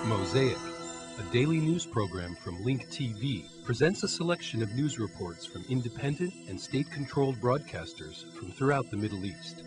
Mosaic, a daily news program from Link TV, presents a selection of news reports from independent and state-controlled broadcasters from throughout the Middle East.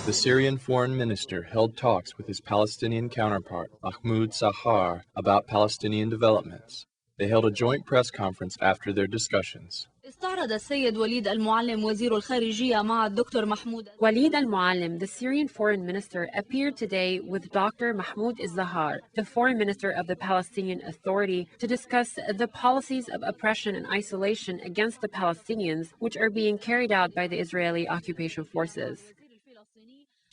The Syrian foreign minister held talks with his Palestinian counterpart, Mahmoud Sahar, about Palestinian developments. They held a joint press conference after their discussions. استعرض السيد وليد المعلم وزير الخارجية مع الدكتور محمود. Walid al-Muallim, the Syrian foreign minister, appeared today with Dr. Mahmoud Zahar, the foreign minister of the Palestinian Authority, to discuss the policies of oppression and isolation against the Palestinians, which are being carried out by the Israeli occupation forces.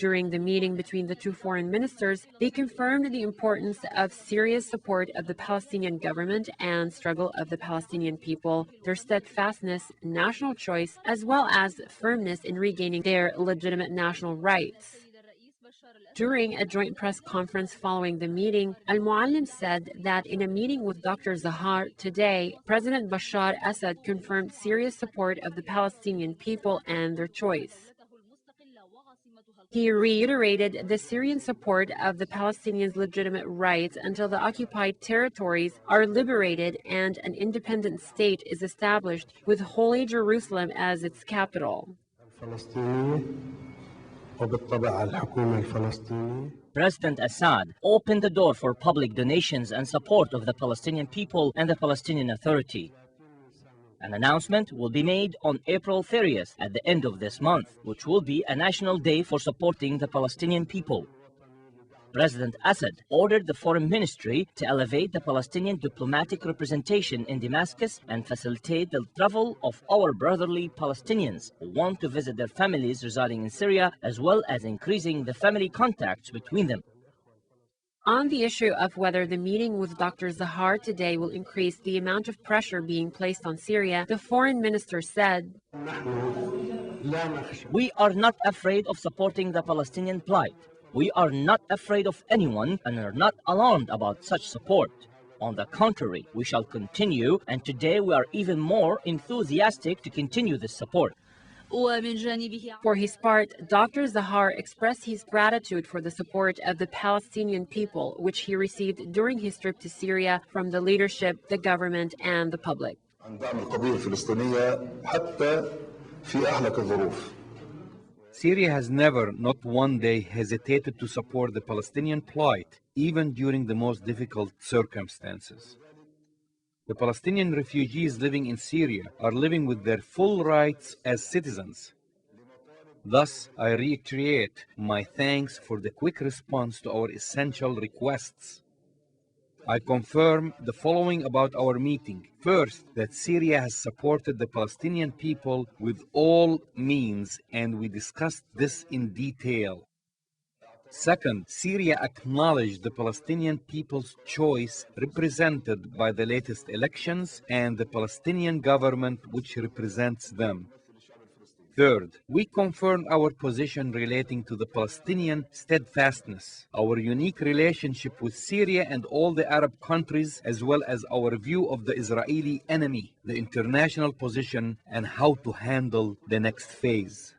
During the meeting between the two foreign ministers, they confirmed the importance of Syria's support of the Palestinian government and struggle of the Palestinian people, their steadfastness, national choice, as well as firmness in regaining their legitimate national rights. During a joint press conference following the meeting, Al-Muallim said that in a meeting with Dr. Zahar today, President Bashar Assad confirmed Syria's support of the Palestinian people and their choice. He reiterated the Syrian support of the Palestinians' legitimate rights until the occupied territories are liberated and an independent state is established with Holy Jerusalem as its capital. President Assad opened the door for public donations and support of the Palestinian people and the Palestinian Authority. An announcement will be made on April 30th at the end of this month, which will be a national day for supporting the Palestinian people. President Assad ordered the foreign ministry to elevate the Palestinian diplomatic representation in Damascus and facilitate the travel of our brotherly Palestinians who want to visit their families residing in Syria, as well as increasing the family contacts between them. On the issue of whether the meeting with Dr. Zahar today will increase the amount of pressure being placed on Syria, the foreign minister said, "We are not afraid of supporting the Palestinian plight. We are not afraid of anyone and are not alarmed about such support. On the contrary, we shall continue, and today we are even more enthusiastic to continue this support." For his part, Dr. Zahar expressed his gratitude for the support of the Palestinian people, which he received during his trip to Syria from the leadership, the government, and the public. Syria has never, not one day, hesitated to support the Palestinian plight, even during the most difficult circumstances. The Palestinian refugees living in Syria are living with their full rights as citizens. Thus, I reiterate my thanks for the quick response to our essential requests. I confirm the following about our meeting. First, that Syria has supported the Palestinian people with all means, and we discussed this in detail. Second, Syria acknowledged the Palestinian people's choice represented by the latest elections and the Palestinian government which represents them. Third, we confirmed our position relating to the Palestinian steadfastness, our unique relationship with Syria and all the Arab countries, as well as our view of the Israeli enemy, the international position, and how to handle the next phase.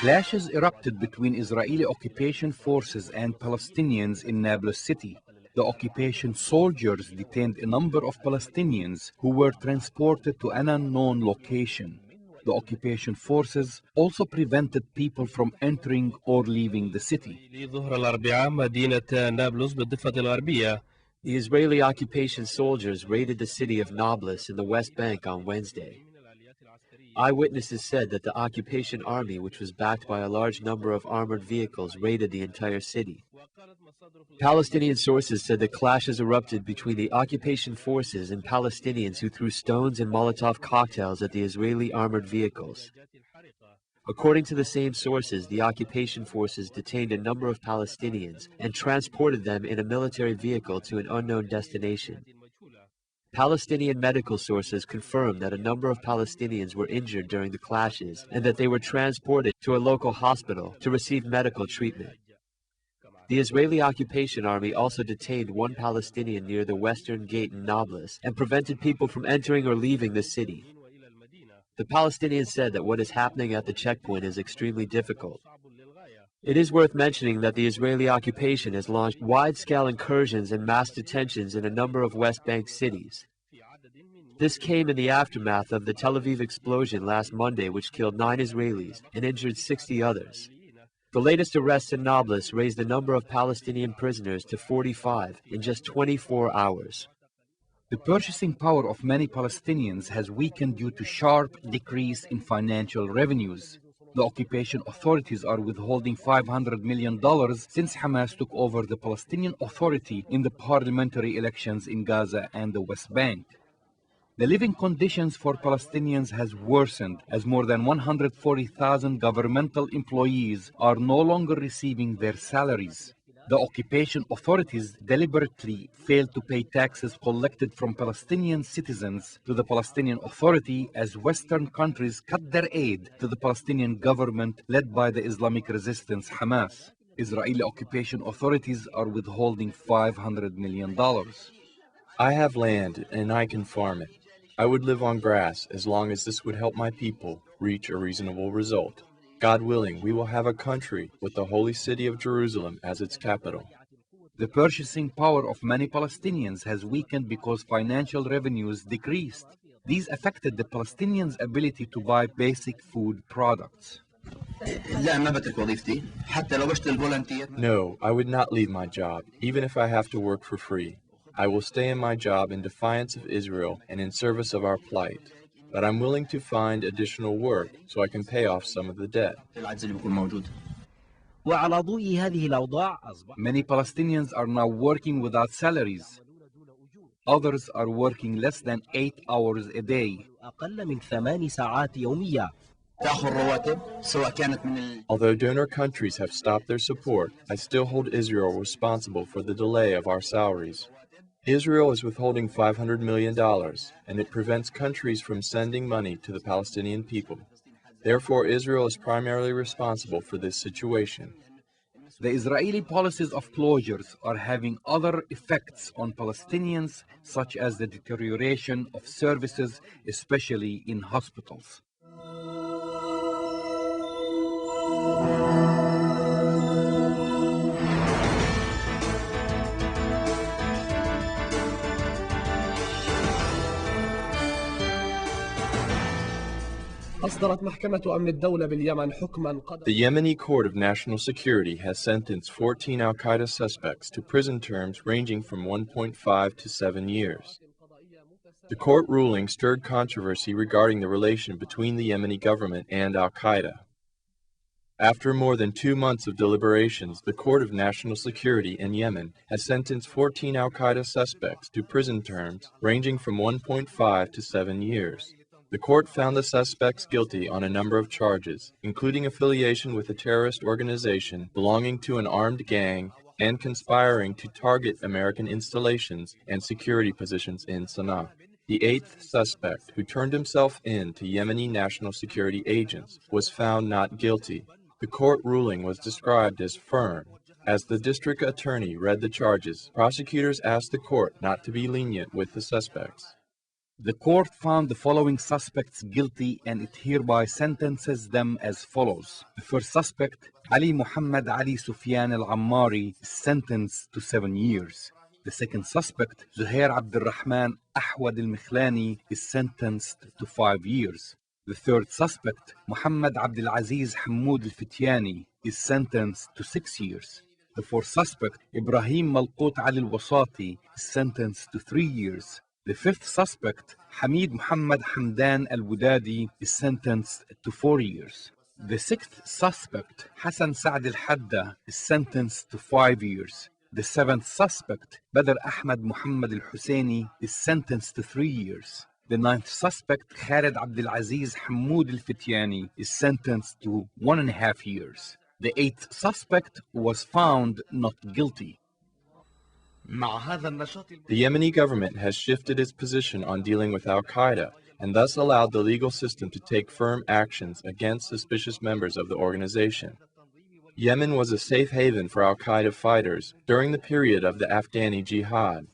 Clashes erupted between Israeli occupation forces and Palestinians in Nablus city. The occupation soldiers detained a number of Palestinians who were transported to an unknown location. The occupation forces also prevented people from entering or leaving the city. The Israeli occupation soldiers raided the city of Nablus in the West Bank on Wednesday. Eyewitnesses said that the occupation army, which was backed by a large number of armored vehicles, raided the entire city. Palestinian sources said that clashes erupted between the occupation forces and Palestinians who threw stones and Molotov cocktails at the Israeli armored vehicles. According to the same sources, the occupation forces detained a number of Palestinians and transported them in a military vehicle to an unknown destination. Palestinian medical sources confirm that a number of Palestinians were injured during the clashes and that they were transported to a local hospital to receive medical treatment. The Israeli occupation army also detained one Palestinian near the western gate in Nablus and prevented people from entering or leaving the city. The Palestinians said that what is happening at the checkpoint is extremely difficult. It is worth mentioning that the Israeli occupation has launched wide-scale incursions and mass detentions in a number of West Bank cities. This came in the aftermath of the Tel Aviv explosion last Monday, which killed 9 Israelis and injured 60 others. The latest arrests in Nablus raised the number of Palestinian prisoners to 45 in just 24 hours. The purchasing power of many Palestinians has weakened due to sharp decrease in financial revenues. The occupation authorities are withholding $500 million since Hamas took over the Palestinian Authority in the parliamentary elections in Gaza and the West Bank. The living conditions for Palestinians has worsened as more than 140,000 governmental employees are no longer receiving their salaries. The occupation authorities deliberately failed to pay taxes collected from Palestinian citizens to the Palestinian Authority as Western countries cut their aid to the Palestinian government led by the Islamic resistance Hamas. Israeli occupation authorities are withholding $500 million. I have land and I can farm it. I would live on grass as long as this would help my people reach a reasonable result. God willing, we will have a country with the holy city of Jerusalem as its capital. The purchasing power of many Palestinians has weakened because financial revenues decreased. These affected the Palestinians' ability to buy basic food products. No, I would not leave my job, even if I have to work for free. I will stay in my job in defiance of Israel and in service of our plight. But I'm willing to find additional work so I can pay off some of the debt. Many Palestinians are now working without salaries. Others are working less than 8 hours a day. Although donor countries have stopped their support, I still hold Israel responsible for the delay of our salaries. Israel is withholding $500 million, and it prevents countries from sending money to the Palestinian people. Therefore, Israel is primarily responsible for this situation. The Israeli policies of closures are having other effects on Palestinians, such as the deterioration of services, especially in hospitals. The Yemeni Court of National Security has sentenced 14 Al-Qaeda suspects to prison terms ranging from 1.5 to 7 years. The court ruling stirred controversy regarding the relation between the Yemeni government and Al-Qaeda. After more than 2 months of deliberations, the Court of National Security in Yemen has sentenced 14 Al-Qaeda suspects to prison terms ranging from 1.5 to 7 years. The court found the suspects guilty on a number of charges, including affiliation with a terrorist organization belonging to an armed gang and conspiring to target American installations and security positions in Sana'a. The 8th suspect, who turned himself in to Yemeni national security agents, was found not guilty. The court ruling was described as firm. As the district attorney read the charges, prosecutors asked the court not to be lenient with the suspects. The court found the following suspects guilty and it hereby sentences them as follows. The first suspect, Ali Muhammad Ali Sufyan al-Ammari, is sentenced to 7 years. The second suspect, Zuhair Abdurrahman Ahwad al-Mikhlani, is sentenced to 5 years. The third suspect, Muhammad Abdulaziz Hammoud al-Fityani, is sentenced to 6 years. The fourth suspect, Ibrahim Malqut Ali al-Wasati, is sentenced to 3 years. The fifth suspect, Hamid Muhammad Hamdan al-Wudadi, is sentenced to 4 years. The sixth suspect, Hassan Saad al-Hadda, is sentenced to 5 years. The seventh suspect, Badr Ahmad Muhammad al-Husseini, is sentenced to 3 years. The 9th suspect, Khaled Abdelaziz Hamoud Al-Fityani, is sentenced to 1.5 years. The 8th suspect was found not guilty. The Yemeni government has shifted its position on dealing with Al-Qaeda and thus allowed the legal system to take firm actions against suspicious members of the organization. Yemen was a safe haven for Al-Qaeda fighters during the period of the Afghani Jihad.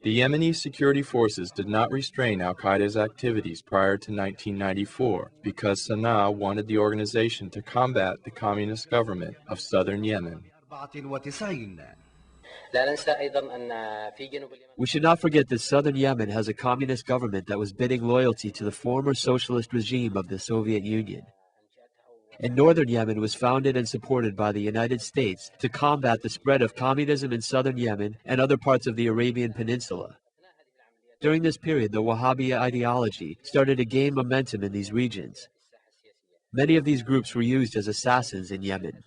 The Yemeni security forces did not restrain Al-Qaeda's activities prior to 1994 because Sana'a wanted the organization to combat the communist government of southern Yemen. We should not forget that southern Yemen has a communist government that was bidding loyalty to the former socialist regime of the Soviet Union. And northern Yemen was founded and supported by the United States to combat the spread of communism in southern Yemen and other parts of the Arabian Peninsula. During this period, the Wahhabi ideology started to gain momentum in these regions. Many of these groups were used as assassins in Yemen.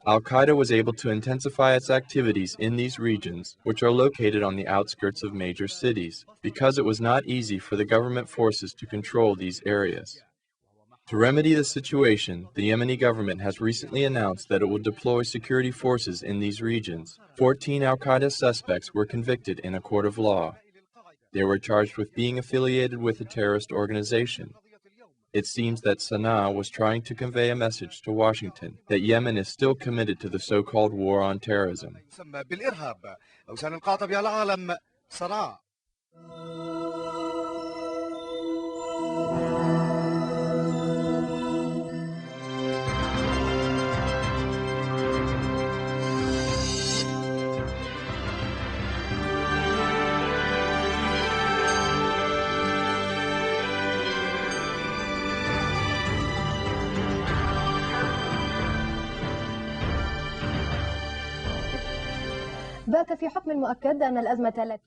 Al-Qaeda was able to intensify its activities in these regions, which are located on the outskirts of major cities, because it was not easy for the government forces to control these areas. To remedy the situation, the Yemeni government has recently announced that it will deploy security forces in these regions. 14 Al-Qaeda suspects were convicted in a court of law. They were charged with being affiliated with a terrorist organization. It seems that Sana'a was trying to convey a message to Washington that Yemen is still committed to the so-called war on terrorism.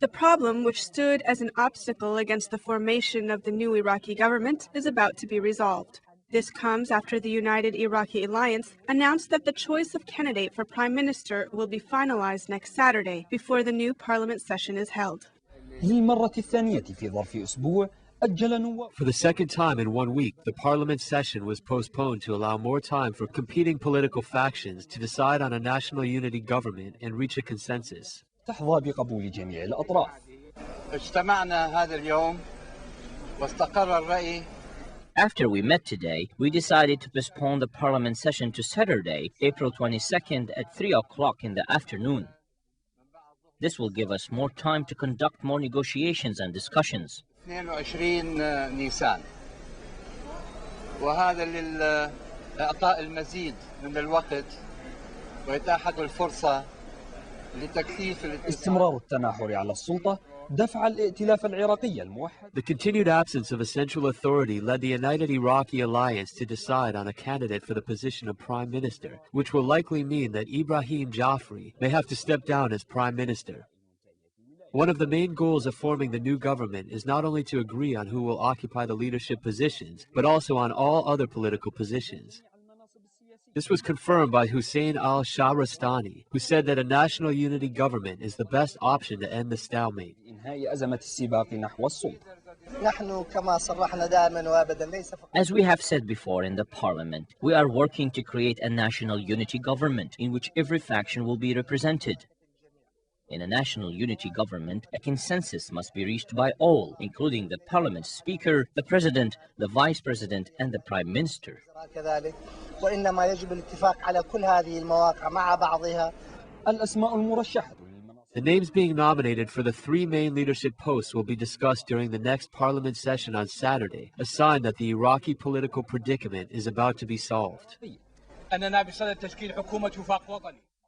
The problem, which stood as an obstacle against the formation of the new Iraqi government, is about to be resolved. This comes after the United Iraqi Alliance announced that the choice of candidate for prime minister will be finalized next Saturday before the new parliament session is held. For the second time in 1 week, the parliament session was postponed to allow more time for competing political factions to decide on a national unity government and reach a consensus. After we met today, we decided to postpone the parliament session to Saturday, April 22nd at 3 o'clock in the afternoon. This will give us more time to conduct more negotiations and discussions. 22 نيسان وهذا لإعطاء المزيد من الوقت وإتاحة الفرصة لتكثيف استمرار التناحر على السلطة دفع الائتلاف العراقي الموحد. The continued absence of a central authority led the United Iraqi Alliance to decide on a candidate for the position of prime minister, which will likely mean that Ibrahim Jafri may have to step down as prime minister. One of the main goals of forming the new government is not only to agree on who will occupy the leadership positions, but also on all other political positions. This was confirmed by Hussein al-Shahrastani, who said that a national unity government is the best option to end the stalemate. As we have said before in the parliament, we are working to create a national unity government in which every faction will be represented. In a national unity government, a consensus must be reached by all, including the parliament speaker, the president, the vice president, and the prime minister. The names being nominated for the 3 main leadership posts will be discussed during the next parliament session on Saturday, a sign that the Iraqi political predicament is about to be solved.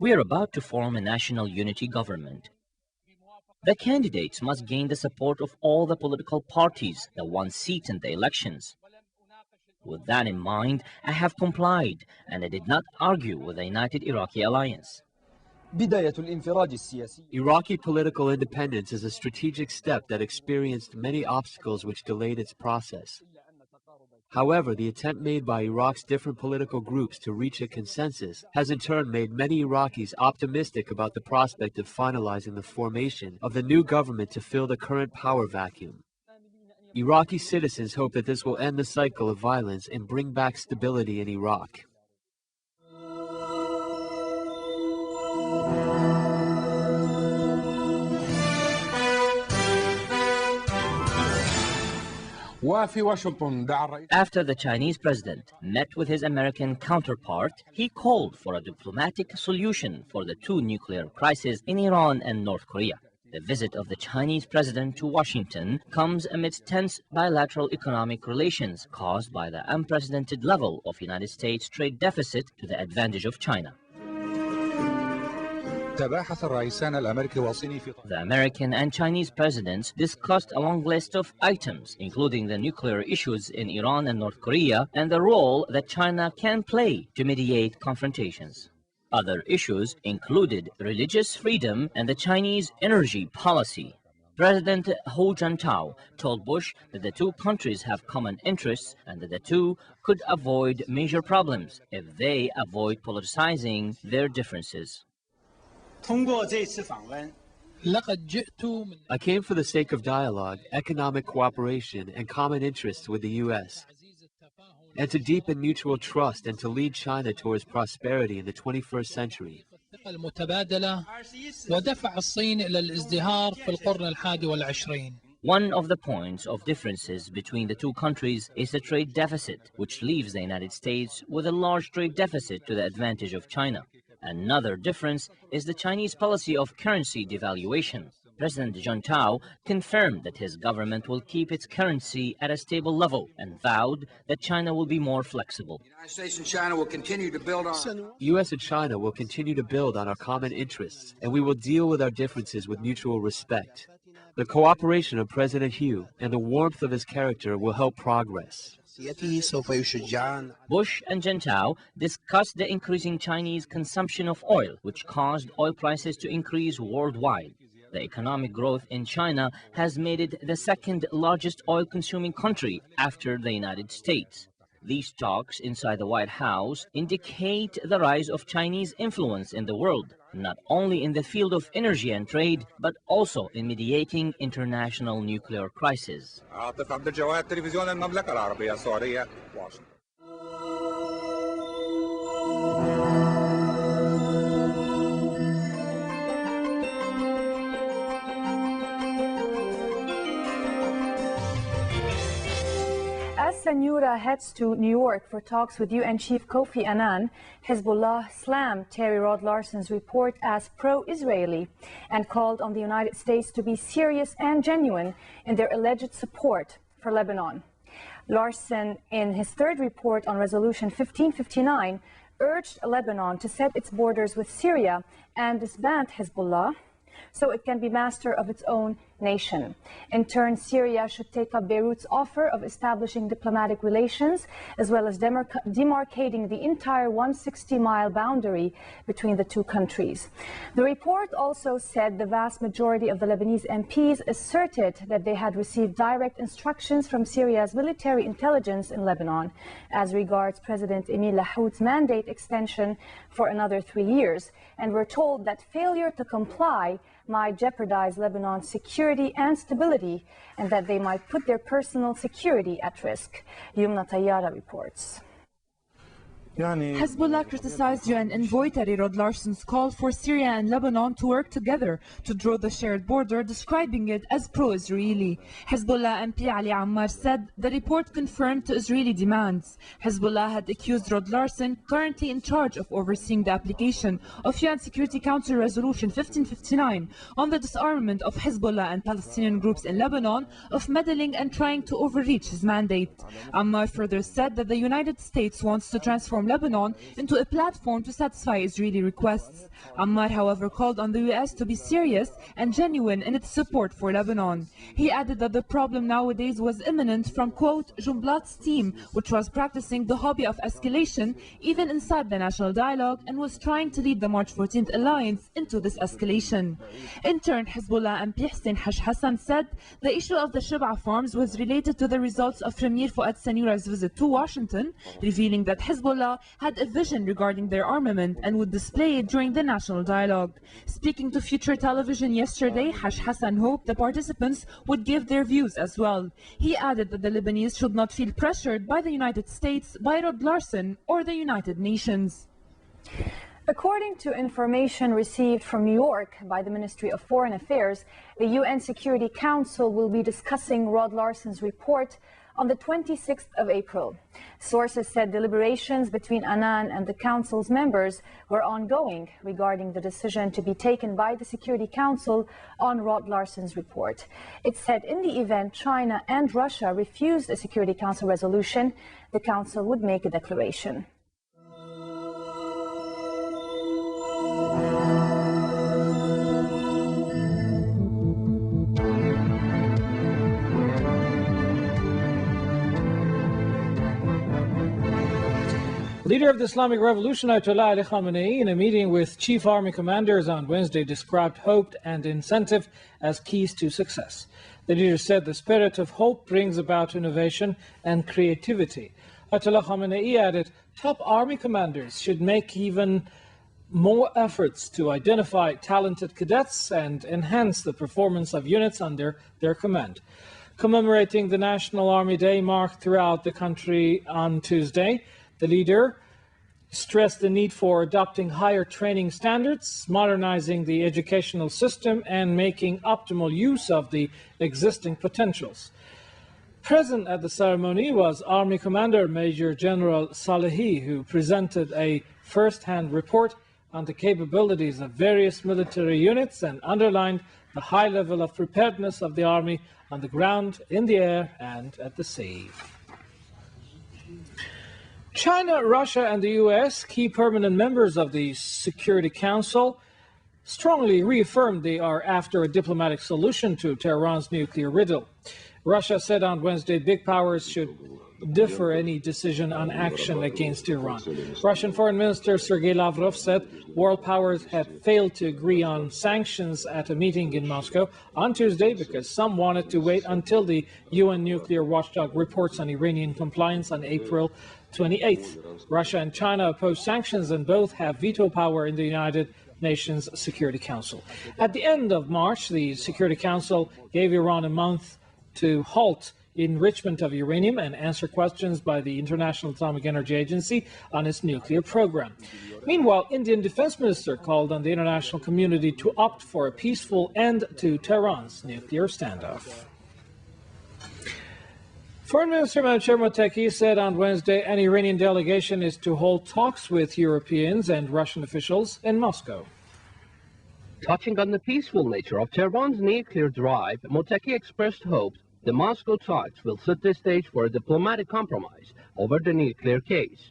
We are about to form a national unity government. The candidates must gain the support of all the political parties that won seats in the elections. With that in mind, I have complied, and I did not argue with the United Iraqi Alliance. Iraqi political independence is a strategic step that experienced many obstacles which delayed its process. However, the attempt made by Iraq's different political groups to reach a consensus has in turn made many Iraqis optimistic about the prospect of finalizing the formation of the new government to fill the current power vacuum. Iraqi citizens hope that this will end the cycle of violence and bring back stability in Iraq. After the Chinese president met with his American counterpart, he called for a diplomatic solution for the two nuclear crises in Iran and North Korea. The visit of the Chinese president to Washington comes amidst tense bilateral economic relations caused by the unprecedented level of United States trade deficit to the advantage of China. The American and Chinese presidents discussed a long list of items, including the nuclear issues in Iran and North Korea and the role that China can play to mediate confrontations. Other issues included religious freedom and the Chinese energy policy. President Hu Jintao told Bush that the two countries have common interests and that the two could avoid major problems if they avoid politicizing their differences. I came for the sake of dialogue, economic cooperation, and common interests with the U.S., and to deepen mutual trust and to lead China towards prosperity in the 21st century. One of the points of differences between the two countries is the trade deficit, which leaves the United States with a large trade deficit to the advantage of China. Another difference is the Chinese policy of currency devaluation. President Jintao confirmed that his government will keep its currency at a stable level and vowed that China will be more flexible. U.S. and China will continue to build on our common interests, and we will deal with our differences with mutual respect. The cooperation of President Hu and the warmth of his character will help progress. Bush and Jintao discussed the increasing Chinese consumption of oil, which caused oil prices to increase worldwide. The economic growth in China has made it the second largest oil-consuming country after the United States. These talks inside the White House indicate the rise of Chinese influence in the world, not only in the field of energy and trade, but also in mediating international nuclear crises. As Senura heads to New York for talks with UN Chief Kofi Annan, Hezbollah slammed Terry Rod Larson's report as pro-Israeli and called on the United States to be serious and genuine in their alleged support for Lebanon. Larson, in his third report on Resolution 1559, urged Lebanon to set its borders with Syria and disband Hezbollah so it can be master of its own nation. In turn, Syria should take up Beirut's offer of establishing diplomatic relations, as well as demarcating the entire 160-mile boundary between the two countries. The report also said the vast majority of the Lebanese MPs asserted that they had received direct instructions from Syria's military intelligence in Lebanon as regards President Emil Lahoud's mandate extension for another 3 years, and were told that failure to comply might jeopardize Lebanon's security and stability, and that they might put their personal security at risk. Yumna Tayyara reports. Hezbollah criticized UN envoy Terry Rod Larson's call for Syria and Lebanon to work together to draw the shared border, describing it as pro-Israeli. Hezbollah MP Ali Ammar said the report confirmed to Israeli demands. Hezbollah had accused Rod Larson, currently in charge of overseeing the application of UN Security Council Resolution 1559 on the disarmament of Hezbollah and Palestinian groups in Lebanon, of meddling and trying to overreach his mandate. Ammar further said that the United States wants to transform transform Lebanon into a platform to satisfy Israeli requests. Ammar, however, called on the US to be serious and genuine in its support for Lebanon. He added that the problem nowadays was imminent from, quote, Jumblat's team, which was practicing the hobby of escalation even inside the national dialogue and was trying to lead the March 14th alliance into this escalation. In turn, Hezbollah MP Hussein Hassan said the issue of the Shib'a farms was related to the results of Premier Fuad Sanura's visit to Washington, revealing that Hezbollah had a vision regarding their armament and would display it during the national dialogue. Speaking to Future Television yesterday, Hassan hoped the participants would give their views as well. He added that the Lebanese should not feel pressured by the United States, by Rod Larson, or the United Nations. According to information received from New York by the Ministry of Foreign Affairs, the UN Security Council will be discussing Rod Larson's report on the 26th of April. Sources said deliberations between Annan and the Council's members were ongoing regarding the decision to be taken by the Security Council on Rod Larson's report. It said in the event China and Russia refused a Security Council resolution, the Council would make a declaration. Leader of the Islamic Revolution, Ayatollah Ali Khamenei, in a meeting with chief army commanders on Wednesday, described hope and incentive as keys to success. The leader said the spirit of hope brings about innovation and creativity. Ayatollah Khamenei added, top army commanders should make even more efforts to identify talented cadets and enhance the performance of units under their command. Commemorating the National Army Day marked throughout the country on Tuesday, the leader stressed the need for adopting higher training standards, modernizing the educational system, and making optimal use of the existing potentials. Present at the ceremony was Army Commander Major General Salehi, who presented a first-hand report on the capabilities of various military units and underlined the high level of preparedness of the Army on the ground, in the air, and at the sea. China, Russia, and the US, key permanent members of the Security Council, strongly reaffirmed they are after a diplomatic solution to Tehran's nuclear riddle. Russia said on Wednesday big powers should defer any decision on action against Iran. Russian Foreign Minister Sergei Lavrov said world powers had failed to agree on sanctions at a meeting in Moscow on Tuesday because some wanted to wait until the UN nuclear watchdog reports on Iranian compliance on April 28th. Russia and China oppose sanctions and both have veto power in the United Nations Security Council. At the end of March, the Security Council gave Iran a month to halt enrichment of uranium and answer questions by the International Atomic Energy Agency on its nuclear program. Meanwhile, Indian Defense Minister called on the international community to opt for a peaceful end to Tehran's nuclear standoff. Foreign Minister Mansour Moteki said on Wednesday an Iranian delegation is to hold talks with Europeans and Russian officials in Moscow. Touching on the peaceful nature of Tehran's nuclear drive, Moteki expressed hope the Moscow talks will set the stage for a diplomatic compromise over the nuclear case.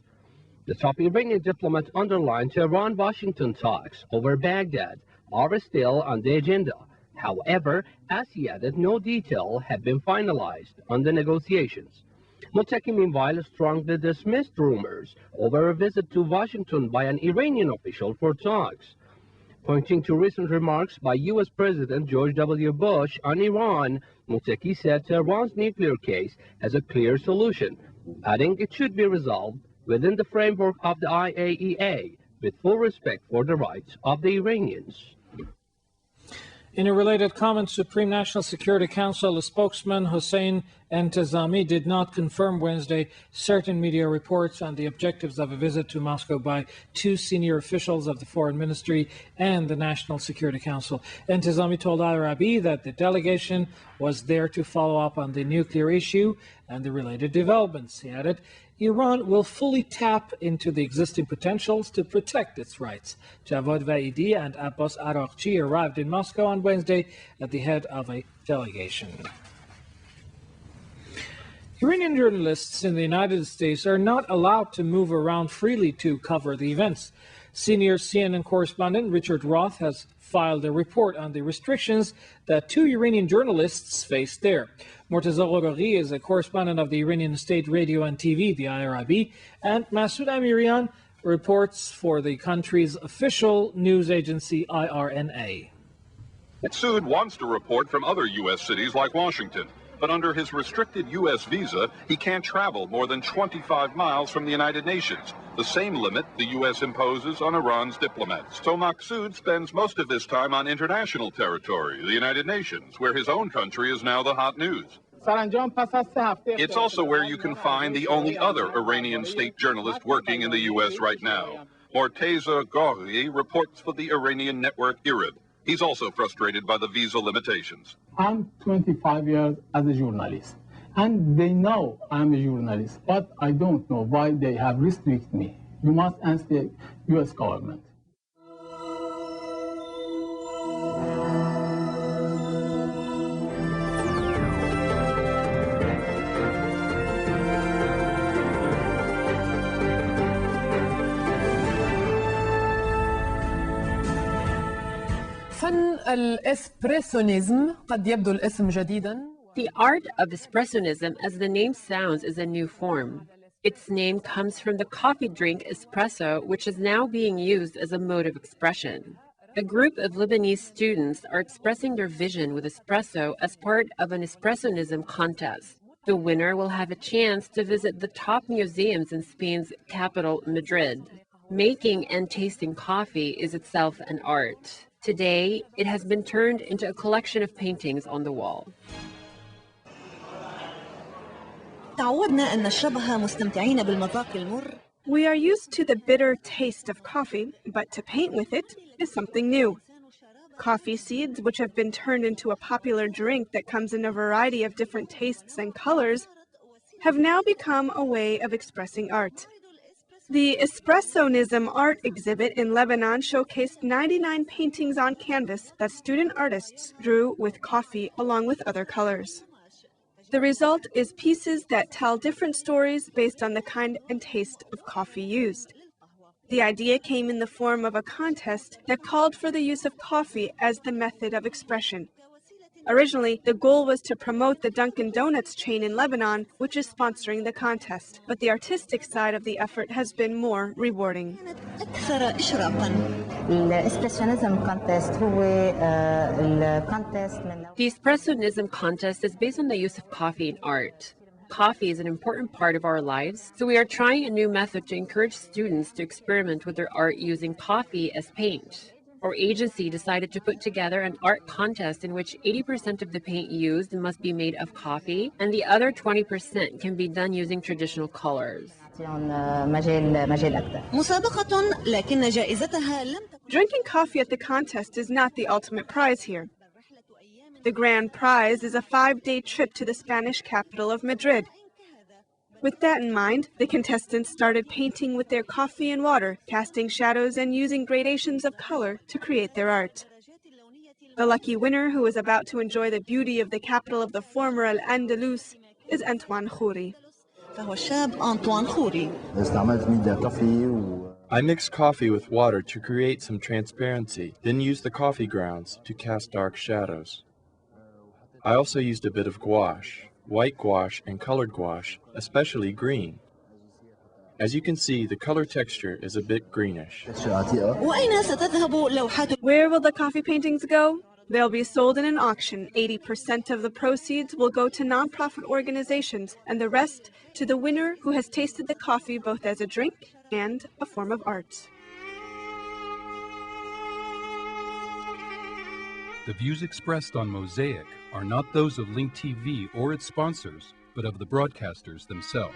The top Iranian diplomat underlined Tehran-Washington talks over Baghdad are still on the agenda. However, as he added, no detail had been finalized on the negotiations. Moteki, meanwhile, strongly dismissed rumors over a visit to Washington by an Iranian official for talks. Pointing to recent remarks by U.S. President George W. Bush on Iran, Moteki said Tehran's nuclear case has a clear solution, adding it should be resolved within the framework of the IAEA, with full respect for the rights of the Iranians. In a related comment, Supreme National Security Council spokesman Hossein Entezami did not confirm Wednesday certain media reports on the objectives of a visit to Moscow by two senior officials of the Foreign Ministry and the National Security Council. Entezami told Al-Arabi that the delegation was there to follow up on the nuclear issue and the related developments. He added, Iran will fully tap into the existing potentials to protect its rights. Javad Vaidi and Abbas Araqchi arrived in Moscow on Wednesday at the head of a delegation. Iranian journalists in the United States are not allowed to move around freely to cover the events. Senior CNN correspondent Richard Roth has filed a report on the restrictions that 2 Iranian journalists face there. Mortaza Ghoraghi is a correspondent of the Iranian State Radio and TV, the IRIB, and Masoud Amirian reports for the country's official news agency, IRNA. Masoud wants to report from other U.S. cities like Washington, but under his restricted U.S. visa, he can't travel more than 25 miles from the United Nations, the same limit the U.S. imposes on Iran's diplomats. So Masoud spends most of his time on international territory, the United Nations, where his own country is now the hot news. It's also where you can find the only other Iranian state journalist working in the U.S. right now. Mortaza Ghoraghi reports for the Iranian network IRIB. He's also frustrated by the visa limitations. I'm 25 years as a journalist, and they know I'm a journalist, but I don't know why they have restricted me. You must ask the U.S. government. The art of espressionism, as the name sounds, is a new form. Its name comes from the coffee drink espresso, which is now being used as a mode of expression. A group of Lebanese students are expressing their vision with espresso as part of an espressionism contest. The winner will have a chance to visit the top museums in Spain's capital, Madrid. Making and tasting coffee is itself an art. Today, it has been turned into a collection of paintings on the wall. We are used to the bitter taste of coffee, but to paint with it is something new. Coffee seeds, which have been turned into a popular drink that comes in a variety of different tastes and colors, have now become a way of expressing art. The Espressionism art exhibit in Lebanon showcased 99 paintings on canvas that student artists drew with coffee along with other colors. The result is pieces that tell different stories based on the kind and taste of coffee used. The idea came in the form of a contest that called for the use of coffee as the method of expression. Originally, the goal was to promote the Dunkin' Donuts chain in Lebanon, which is sponsoring the contest, but the artistic side of the effort has been more rewarding. The Espressionism contest is based on the use of coffee in art. Coffee is an important part of our lives, so we are trying a new method to encourage students to experiment with their art using coffee as paint. Our agency decided to put together an art contest in which 80% of the paint used must be made of coffee, and the other 20% can be done using traditional colors. Drinking coffee at the contest is not the ultimate prize here. The grand prize is a 5-day trip to the Spanish capital of Madrid. With that in mind, the contestants started painting with their coffee and water, casting shadows and using gradations of color to create their art. The lucky winner, who is about to enjoy the beauty of the capital of the former Al-Andalus, is Antoine Khouri. I mixed coffee with water to create some transparency, then used the coffee grounds to cast dark shadows. I also used a bit of gouache, white gouache and colored gouache, especially green. As you can see, the color texture is a bit greenish. Where will the coffee paintings go? They'll be sold in an auction. 80% of the proceeds will go to nonprofit organizations, and the rest to the winner who has tasted the coffee both as a drink and a form of art. The views expressed on Mosaic are not those of Link TV or its sponsors, but of the broadcasters themselves.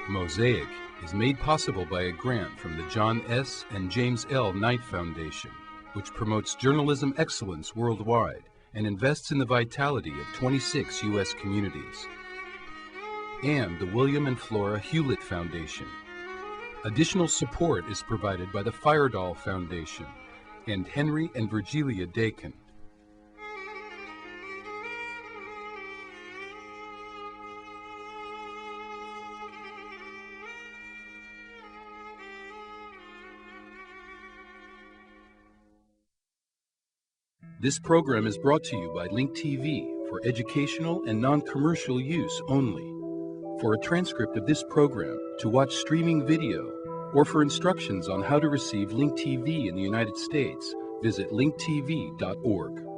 Mosaic is made possible by a grant from the John S. and James L. Knight Foundation, which promotes journalism excellence worldwide and invests in the vitality of 26 U.S. communities, and the William and Flora Hewlett Foundation. Additional support is provided by the Firedoll Foundation and Henry and Virgilia Dakin. This program is brought to you by Link TV for educational and non-commercial use only. For a transcript of this program, to watch streaming video, or for instructions on how to receive Link TV in the United States, visit linktv.org.